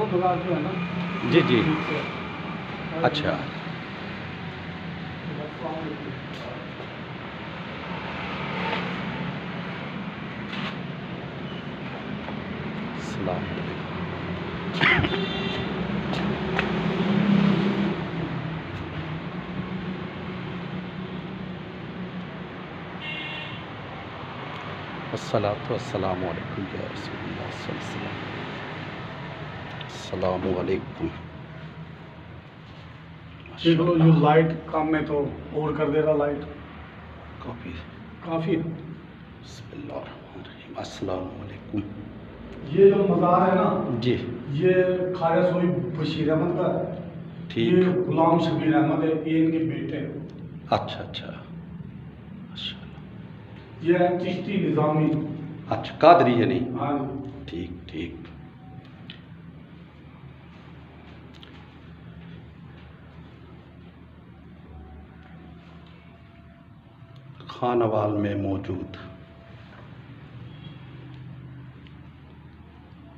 बाजार जो है ना, जी जी। ठीक से। अच्छा। अस्सलाम वालेकुम। अस्सलातु वस्सलामु अलैकुम या रसूलल्लाह सल्लल्लाहु अलैहि वसल्लम। अस्सलामु अलैकुम। देख लो, माशाअल्लाह। ये लाइट काम में तो और कर दे रहा लाइट काफ़ी। काफ़ी। बिस्मिल्लाहिर्रहमानिर्रहीम। अस्सलामु अलैकुम। ये जो मज़ार है ना, जी। ये ख्वाजा सोई बशीर अहमद का है। ठीक। ये गुलाम शबीर अहमद है, ये इनके बेटे हैं। अच्छा अच्छा, माशाअल्लाह। ये है चिश्ती निज़ामी। अच्छा, कादरी है नहीं? हाँ जी। ठीक ठीक। खानवाल में मौजूद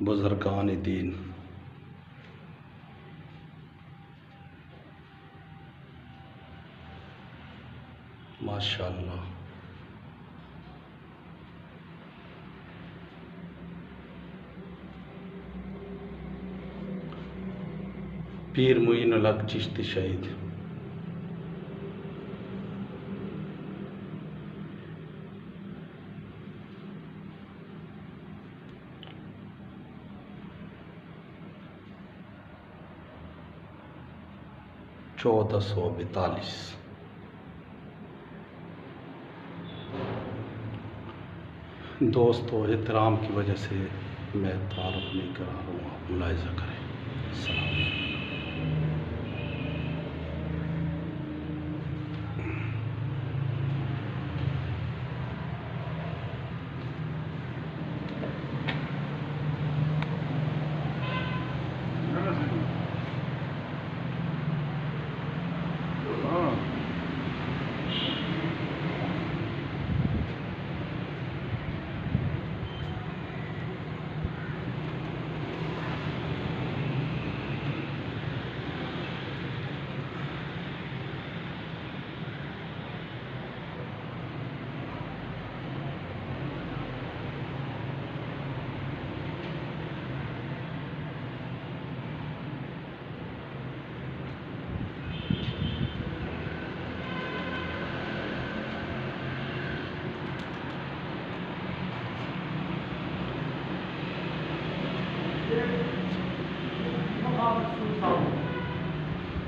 बुज़ुर्गान दीन, माशाअल्लाह। पीर मुईन अल हक चिश्ती शहीद। (1442) दोस्तों, एहतराम की वजह से मैं तारुफ नहीं करा रहा हूँ, आप मुलाहिज़ा करें। सलाम।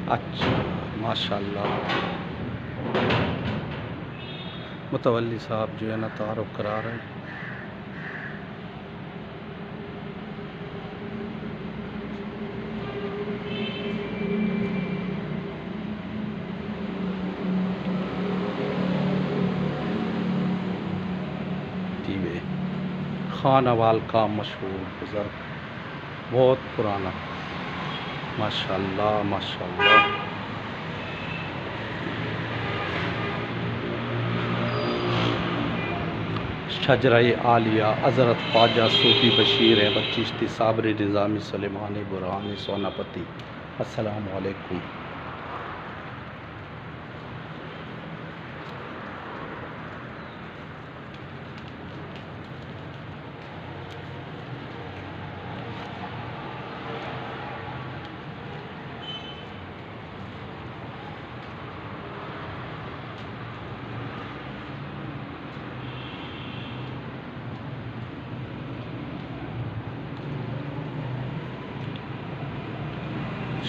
अच्छा, माशाअल्लाह। मुतवल्ली साहब जो है ना तारुफ करा रहे हैं। दीवे खानवाल का मशहूर बुज़ुर्ग, बहुत पुराना। माशाअल्लाह माशाअल्लाह। शजरा-ए आलिया हज़रत ख्वाजा सूफ़ी बशीर अहमद चिश्ती साबरी निज़ामी सुलेमानी बुरहानी सोनापति। अस्सलामु अलैकुम।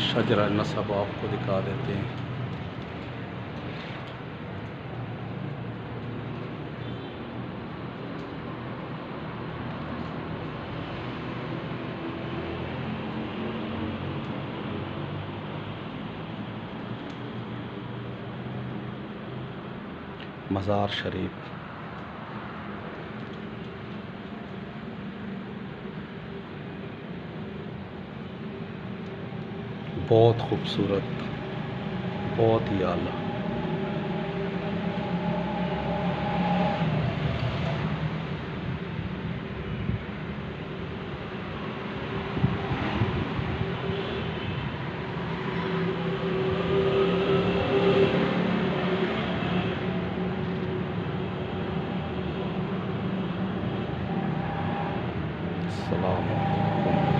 शजरा नसब आपको दिखा देते हैं। मज़ार शरीफ बहुत खूबसूरत, बहुत ही आला। अस्सलाम वालेकुम।